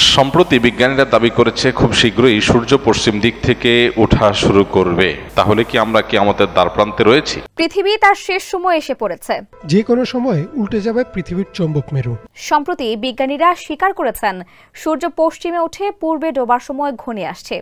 সম্প্রতি বিজ্ঞানীরা দাবি করেছে খুব শীঘ্রই সূর্য পশ্চিম দিক থেকে ওঠা শুরু করবে। তাহলে কি আমরা কিয়ামতের দ্বারপ্রান্তে রয়েছি? পৃথিবী তার শেষ সময় এসে পড়েছে। যে কোনো সময় উল্টে যাবে পৃথিবীর চৌম্বক মেরু। সম্প্রতি বিজ্ঞানীরা স্বীকার করেছেন সূর্য পশ্চিমে উঠে পূর্বে ডোবার সময় ঘনিয়ে আসছে।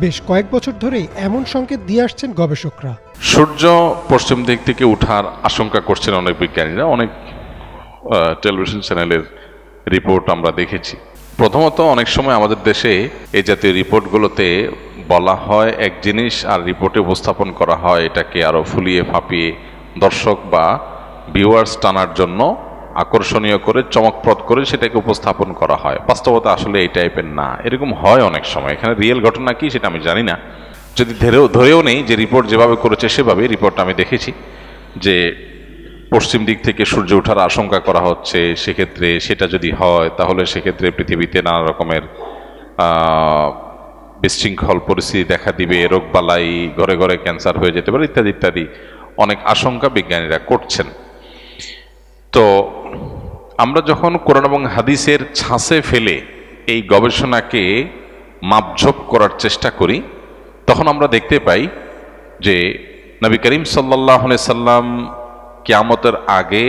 বেশ কয়েক বছর ধরেই এমন সংকেত দিয়ে আসছেন গবেষকরা। সূর্য পশ্চিম দিক থেকে ওঠার আশঙ্কা করছেন অনেক বিজ্ঞানীরা। অনেক টেলিভিশন চ্যানেলের রিপোর্ট আমরা দেখেছি। প্রথমত অনেক সময় আমাদের দেশে এই জাতীয় রিপোর্টগুলোতে বলা হয় এক জিনিস আর রিপোর্টে উপস্থাপন করা হয় এটাকে আরো ফুলিয়ে ফাঁপিয়ে দর্শক বা ভিউয়ার্স টানার জন্য আকর্ষণীয় করে চমকপ্রদ করে সেটাকে উপস্থাপন করা হয়। বাস্তবতা আসলে এই টাইপের না, এরকম হয় অনেক সময়। এখানে রিয়েল ঘটনা কি সেটা আমি জানি না, যদি ধরেও নেই যে রিপোর্ট যেভাবে করেছে সেভাবে রিপোর্টটা আমি দেখেছি যে পশ্চিম দিক থেকে সূর্য ওঠার আশঙ্কা করা হচ্ছে। সেক্ষেত্রে সেটা যদি হয় তাহলে সেক্ষেত্রে পৃথিবীতে নানা রকমের বিশৃঙ্খল পরিস্থিতি দেখা দিবে, রোগবালাই, ঘরে ঘরে ক্যান্সার হয়ে যেতে পারে ইত্যাদি ইত্যাদি অনেক আশঙ্কা বিজ্ঞানীরা করছেন। তো আমরা যখন কোরআন এবং হাদিসের ছাঁচে ফেলে এই গবেষণাকে মাপঝোপ করার চেষ্টা করি তখন আমরা দেখতে পাই যে নবী করিম সাল্লাল্লাহু আলাইহি সাল্লাম কিয়ামতের আগে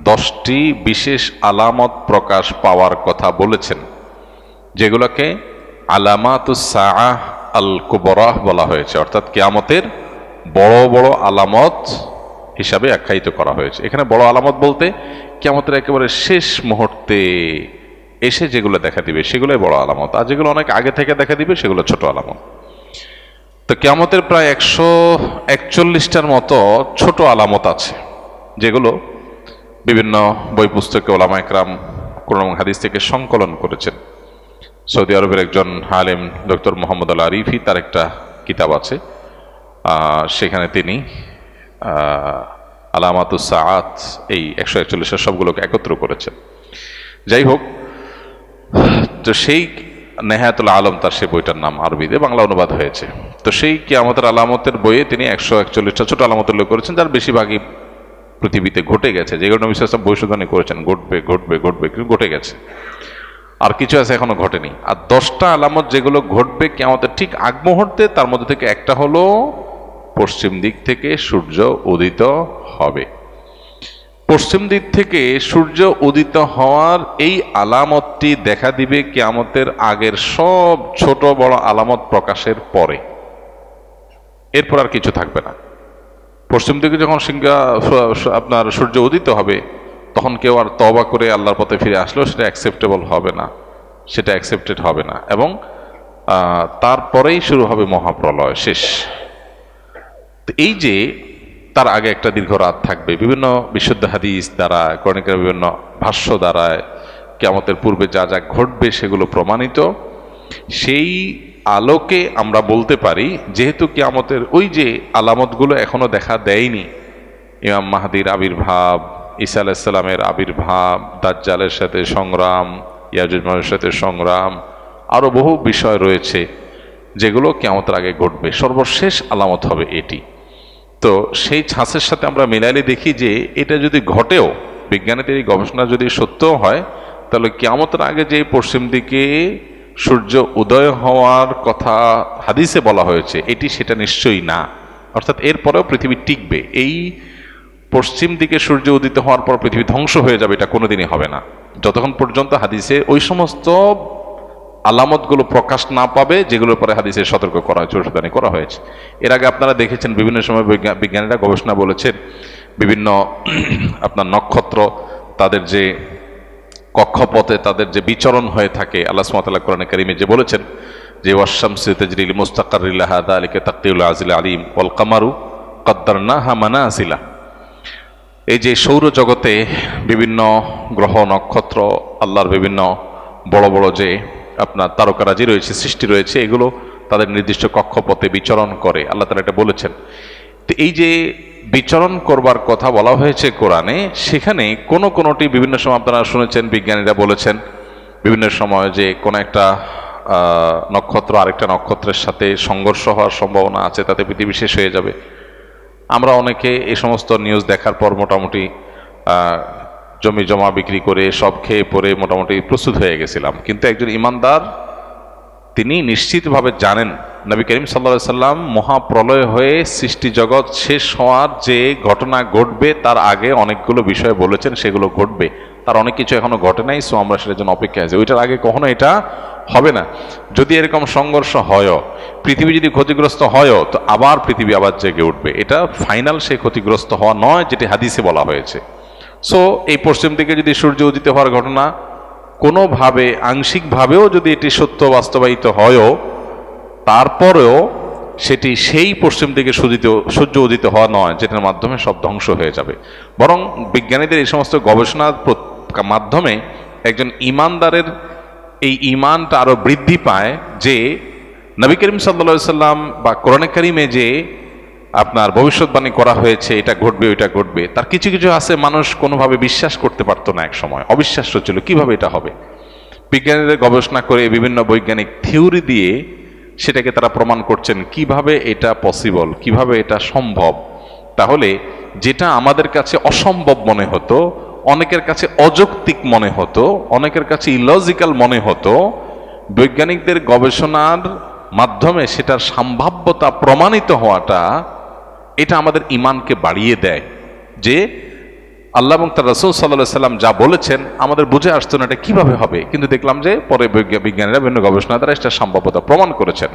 10টি বিশেষ আলামত প্রকাশ পাওয়ার কথা বলেছেন, যেগুলোকে আলামাতুস সাআহ আল কুবরা বলা হয়েছে, অর্থাৎ কিয়ামতের বড় বড় আলামত হিসাবে আখ্যায়িত করা হয়েছে। এখানে বড় আলামত বলতে কিয়ামতের একেবারে শেষ মুহূর্তে এসে যেগুলো দেখা দিবে সেগুলোই বড় আলামত, আর যেগুলো অনেক আগে থেকে দেখা দিবে সেগুলো ছোট আলামত। তো কিয়ামতের প্রায় 141টার মতো ছোট আলামত আছে, যেগুলো বিভিন্ন বই পুস্তকে ওলামা একরাম কোরআন এবং হাদিস থেকে সংকলন করেছেন। সৌদি আরবের একজন আলেম ডক্টর মোহাম্মদ আল আরিফি, তার একটা কিতাব আছে, সেখানে তিনি আলামাতুস সাআত এই 141 সবগুলোকে একত্র করেছেন। যাই হোক, তো সেই নেহায়াতুল আলম তার সেই বইটার নাম, আরবিতে বাংলা অনুবাদ হয়েছে। তো সেই কিয়ামতের আলামতের বইয়ে তিনি 141টা ছোট আলামত উল্লেখ করেছেন, যার বেশিরভাগই পৃথিবীতে ঘটে গেছে, যেগুলো নবী সাল্লাল্লাহু আলাইহি ওয়াসাল্লাম ভবিষ্যদ্বাণী করেছেন ঘটবে ঘটবে ঘটবে, কিন্তু ঘটে গেছে। আর কিছু আছে এখনো ঘটেনি। আর 10টা আলামত যেগুলো ঘটবে কিয়ামতের ঠিক আগ মুহূর্তে, তার মধ্যে থেকে একটা হলো পশ্চিম দিক থেকে সূর্য উদিত হবে। পশ্চিম দিক থেকে সূর্য উদিত হওয়ার এই আলামতটি দেখা দিবে কিয়ামতের আগের সব ছোট বড় আলামত প্রকাশের পরে, এরপর আর কিছু থাকবে না। পশ্চিম দিকে যখন আপনার সূর্য উদিত হবে তখন কেউ আর তওবা করে আল্লাহর পথে ফিরে আসলেও সেটা অ্যাকসেপ্টেবল হবে না, সেটা অ্যাকসেপ্টেড হবে না, এবং তারপরেই শুরু হবে মহাপ্রলয়, শেষ। এই যে তার আগে একটা দীর্ঘ রাত থাকবে, বিভিন্ন বিশুদ্ধ হাদিস দ্বারা, কোরআনের বিভিন্ন ভাষ্য দ্বারা কিয়ামতের পূর্বে যা যা ঘটবে সেগুলো প্রমাণিত। সেই আলোকে আমরা বলতে পারি, যেহেতু কিয়ামতের ওই যে আলামতগুলো এখনো দেখা দেয়নি, ইমাম মাহদির আবির্ভাব, ঈসা আলাইহিস সালামের আবির্ভাব, দাজ্জালের সাথে সংগ্রাম, ইয়াজুজ মাজুজের সাথে সংগ্রাম, আরো বহু বিষয় রয়েছে যেগুলো কিয়ামতের আগে ঘটবে। সর্বশেষ আলামত হবে এটি। তো সেই ছাঁচের সাথে আমরা মিলাইলে দেখি যে এটা যদি ঘটেও, বিজ্ঞানীদের এই গবেষণা যদি সত্যও হয়, তাহলে কিয়ামতের আগে যে পশ্চিম দিকে সূর্য উদয় হওয়ার কথা হাদিসে বলা হয়েছে এটি সেটা নিশ্চয়ই না। অর্থাৎ এরপরেও পৃথিবী টিকবে। এই পশ্চিম দিকে সূর্য উদিত হওয়ার পর পৃথিবী ধ্বংস হয়ে যাবে এটা কোনোদিনই হবে না, যতক্ষণ পর্যন্ত হাদিসে ওই সমস্ত আলামতগুলো প্রকাশ না পাবে যেগুলোর পরে হাদিসে সতর্ক করা হয়েছে, ভবিষ্যদ্বাণী করা হয়েছে। এর আগে আপনারা দেখেছেন বিভিন্ন সময় বিজ্ঞানীরা গবেষণা বলেছেন বিভিন্ন আপনার নক্ষত্র তাদের যে কক্ষপথে তাদের যে বিচরণ হয়ে থাকে, আল্লাহ সুবহানাহু ওয়া তাআলা কোরআনে কারীমে যে বলেছেন যে ওয়াশ-শামসু তাজরি লিমুস্তাকাররিন লাহা যালিকা তাকদীরুল আজিল আলীম ওয়াল কামারু কদ্দারনাহা মানাসিলা। এই যে সৌরজগতে বিভিন্ন গ্রহ নক্ষত্র, আল্লাহর বিভিন্ন বড় বড় যে আপনার তারকারাজি রয়েছে, সৃষ্টি রয়েছে, এগুলো তাদের নির্দিষ্ট কক্ষপথে বিচরণ করে, আল্লাহ তাআলা এটা বলেছেন। তো এই যে বিচরণ করবার কথা বলা হয়েছে কোরআনে, সেখানে কোনোটি বিভিন্ন সময় আপনারা শুনেছেন বিজ্ঞানীরা বলেছেন বিভিন্ন সময় যে কোনো একটা নক্ষত্র আরেকটা নক্ষত্রের সাথে সংঘর্ষ হওয়ার সম্ভাবনা আছে, তাতে পৃথিবী শেষ হয়ে যাবে। আমরা অনেকে এই সমস্ত নিউজ দেখার পর মোটামুটি জমি জমা বিক্রি করে সব খেয়ে পরে মোটামুটি প্রস্তুত হয়ে গেছিলাম, কিন্তু একজন ইমানদার তিনি নিশ্চিতভাবে জানেন নবী করিম সাল্লাল্লাহু আলাইহি সাল্লাম মহাপ্রলয় হয়ে সৃষ্টি জগৎ শেষ হওয়ার যে ঘটনা ঘটবে তার আগে অনেকগুলো বিষয় বলেছেন, সেগুলো ঘটবে। তার অনেক কিছু এখনো ঘটে নাই, সো আমরা সেটার জন্য অপেক্ষায় আছি। ওইটার আগে কখনো এটা হবে না। যদি এরকম সংঘর্ষ হয়ও, পৃথিবী যদি ক্ষতিগ্রস্ত হয়ও, তো আবার পৃথিবী আবার জেগে উঠবে। এটা ফাইনাল সে ক্ষতিগ্রস্ত হওয়া নয়, যেটি হাদিসে বলা হয়েছে। সো এই পশ্চিম দিকে যদি সূর্য উদিত হওয়ার ঘটনা কোনোভাবে আংশিকভাবেও যদি এটি সত্য বাস্তবায়িত হয়ও, তারপরেও সেটি সেই পশ্চিম দিকে সূর্য উদিত হওয়া নয় যেটার মাধ্যমে সব ধ্বংস হয়ে যাবে। বরং বিজ্ঞানীদের এই সমস্ত গবেষণার মাধ্যমে একজন ইমানদারের এই ইমানটা আরো বৃদ্ধি পায় যে নবী করিম সাল্লাল্লাহু আলাইহি সাল্লাম বা কোরআনে কারিমে যে আপনার ভবিষ্যৎবাণী করা হয়েছে এটা ঘটবে ওইটা ঘটবে, তার কিছু কিছু আছে মানুষ কোনোভাবে বিশ্বাস করতে পারতো না, এক সময় অবিশ্বাস্য ছিল কিভাবে এটা হবে। বিজ্ঞানীদের গবেষণা করে বিভিন্ন বৈজ্ঞানিক থিওরি দিয়ে সেটাকে তারা প্রমাণ করছেন কিভাবে এটা পসিবল, কিভাবে এটা সম্ভব। তাহলে যেটা আমাদের কাছে অসম্ভব মনে হতো, অনেকের কাছে অযৌক্তিক মনে হতো, অনেকের কাছে ইলজিক্যাল মনে হতো, বৈজ্ঞানিকদের গবেষণার মাধ্যমে সেটার সম্ভাব্যতা প্রমাণিত হওয়াটা এটা আমাদের ইমানকে বাড়িয়ে দেয় যে আল্লাহ এবং তার রাসূল সাল্লাল্লাহু আলাইহি সাল্লাম যা বলেছেন আমাদের বুঝে আসতো না এটা কিভাবে হবে, কিন্তু দেখলাম যে পরে বিজ্ঞানীরা বিভিন্ন গবেষণা দ্বারা এটা সম্ভাব্যতা প্রমাণ করেছেন।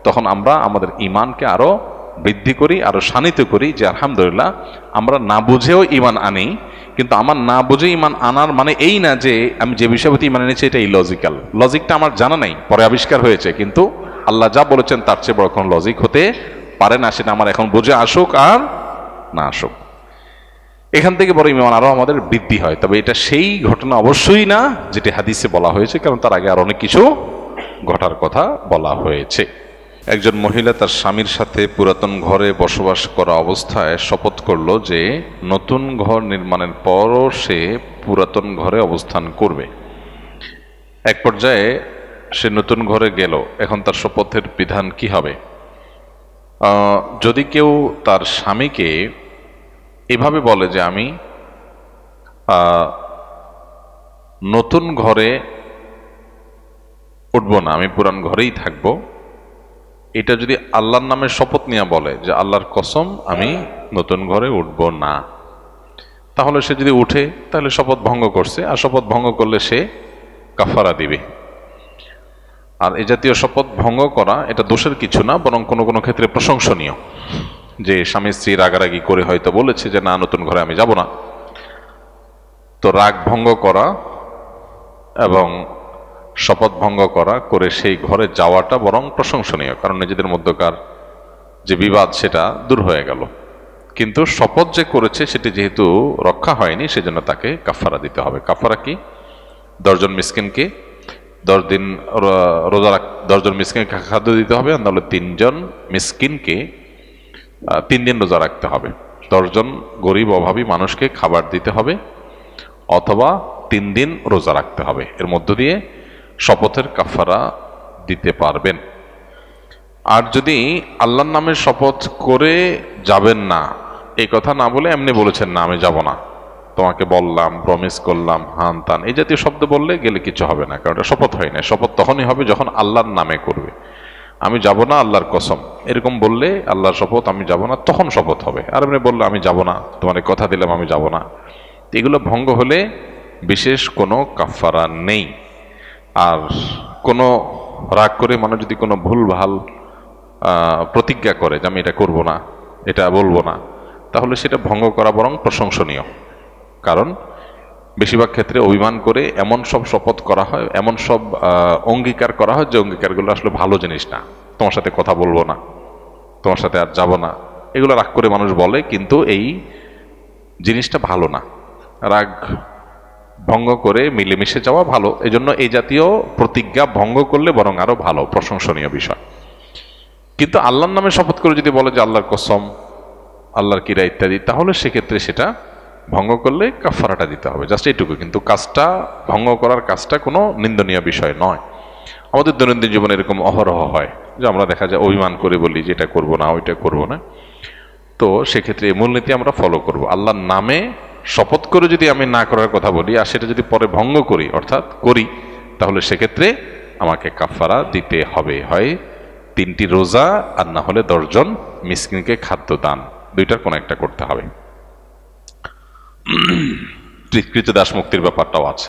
তখন আমরা আমাদের ইমানকে আরো বৃদ্ধি করি, আরো শানিত করি যে আলহামদুলিল্লাহ আমরা না বুঝেও ইমান আনি। কিন্তু আমার না বুঝে ইমান আনার মানে এই না যে আমি যে বিষয়ের প্রতি ইমান এনেছি এটা ইলজিক্যাল। লজিকটা আমার জানা নাই, পরে আবিষ্কার হয়েছে, কিন্তু আল্লাহ যা বলেছেন তার চেয়ে বড় কোনো লজিক হতে পারে না। সেটা আমার এখন বুঝে আসুক আর না আসুক, এখান থেকে বড় ইমান আরো আমাদের বৃদ্ধি হয়। তবে এটা সেই ঘটনা অবশ্যই না যেটি হাদিসে বলা হয়েছে, কারণ তার আগে আর অনেক কিছু ঘটার কথা বলা হয়েছে। একজন মহিলা তার স্বামীর সাথে পুরাতন ঘরে বসবাস করা অবস্থায় শপথ করলো যে নতুন ঘর নির্মাণের পরও সে পুরাতন ঘরে অবস্থান করবে। এক পর্যায়ে সে নতুন ঘরে গেল, এখন তার শপথের বিধান কি হবে? যদি কেউ তার স্বামীকে এভাবে বলে যে আমি নতুন ঘরে উঠবো না, আমি পুরান ঘরেই থাকবো, এটা যদি আল্লাহর নামে শপথ নিয়ে বলে যে আল্লাহর কসম আমি নতুন ঘরে উঠবো না, তাহলে সে যদি উঠে তাহলে শপথ ভঙ্গ করছে, আর শপথ ভঙ্গ করলে সে কাফারা দিবে। আর এই জাতীয় শপথ ভঙ্গ করা এটা দোষের কিছু না, বরং কোনো কোনো ক্ষেত্রে প্রশংসনীয়। যে স্বামী স্ত্রী রাগারাগি করে হয়তো বলেছে যে না নতুন ঘরে আমি যাব না, তো রাগ ভঙ্গ করা এবং শপথ ভঙ্গ করা করে সেই ঘরে যাওয়াটা বরং প্রশংসনীয়, কারণ নিজেদের মধ্যকার যে বিবাদ সেটা দূর হয়ে গেল। কিন্তু শপথ যে করেছে সেটি যেহেতু রক্ষা হয়নি, সেজন্য তাকে কাফারা দিতে হবে। কাফারা কি? 10 জন মিসকিনকে 10 দিন রোজা 10 জন মিসকিনকে খাদ্য দিতে হবে, নাহলে 3 জন মিসকিনকে 3 দিন রোজা রাখতে হবে। 10 জন গরিব অভাবী মানুষকে খাবার দিতে হবে, অথবা 3 দিন রোজা রাখতে হবে। এর মধ্য দিয়ে শপথের কাফারা দিতে পারবেন। আর যদি আল্লাহর নামে শপথ করে যাবেন না, এই কথা না বলে এমনি বলেছেন না আমি যাব না, তোমাকে বললাম, প্রমিস করলাম, হান তান এই জাতীয় শব্দ বললে গেলে কিছু হবে না, কারণ এটা শপথ হয় না। শপথ তখনই হবে যখন আল্লাহর নামে করবে। আমি যাব না আল্লাহর কসম এরকম বললে আল্লাহর শপথ আমি যাব না, তখন শপথ হবে। আর এমনি বললে আমি যাব না, তোমার কথা দিলাম আমি যাব না, এগুলো ভঙ্গ হলে বিশেষ কোনো কাফারা নেই। আর কোনো রাগ করে মানুষ যদি কোনো ভুলভাল প্রতিজ্ঞা করে যে আমি এটা করব না, এটা বলবো না, তাহলে সেটা ভঙ্গ করা বরং প্রশংসনীয়। কারণ বেশিরভাগ ক্ষেত্রে অভিমান করে এমন সব শপথ করা হয়, এমন সব অঙ্গীকার করা হয় যে অঙ্গীকারগুলো আসলে ভালো জিনিস না। তোমার সাথে কথা বলবো না, তোমার সাথে আর যাব না, এগুলো রাগ করে মানুষ বলে, কিন্তু এই জিনিসটা ভালো না। রাগ ভঙ্গ করে মিলেমিশে যাওয়া ভালো, এজন্য এই জাতীয় প্রতিজ্ঞা ভঙ্গ করলে বরং আরো ভালো, প্রশংসনীয় বিষয়। কিন্তু আল্লাহর নামে শপথ করে যদি বলে যে আল্লাহর কসম, আল্লাহর কিরা ইত্যাদি, তাহলে সেক্ষেত্রে সেটা ভঙ্গ করলে কাফারাটা দিতে হবে, জাস্ট এইটুকু। কিন্তু কাজটা ভঙ্গ করার কাজটা কোনো নিন্দনীয় বিষয় নয়। আমাদের দৈনন্দিন জীবনে এরকম অহরহ হয় যে আমরা দেখা যায় অভিমান করে বলি যে এটা করবো না, ওইটা করবো না। তো সেক্ষেত্রে মূলনীতি আমরা ফলো করব, আল্লাহর নামে শপথ করে যদি আমি না করার কথা বলি আর সেটা যদি পরে ভঙ্গ করি অর্থাৎ করি, তাহলে সেক্ষেত্রে আমাকে কাফারা দিতে হবে, হয় 3টি রোজা আর না হলে 10 জন মিসকিনকে খাদ্য দান, দুইটার কোনো একটা করতে হবে। কৃতদাস মুক্তির ব্যাপারটাও আছে।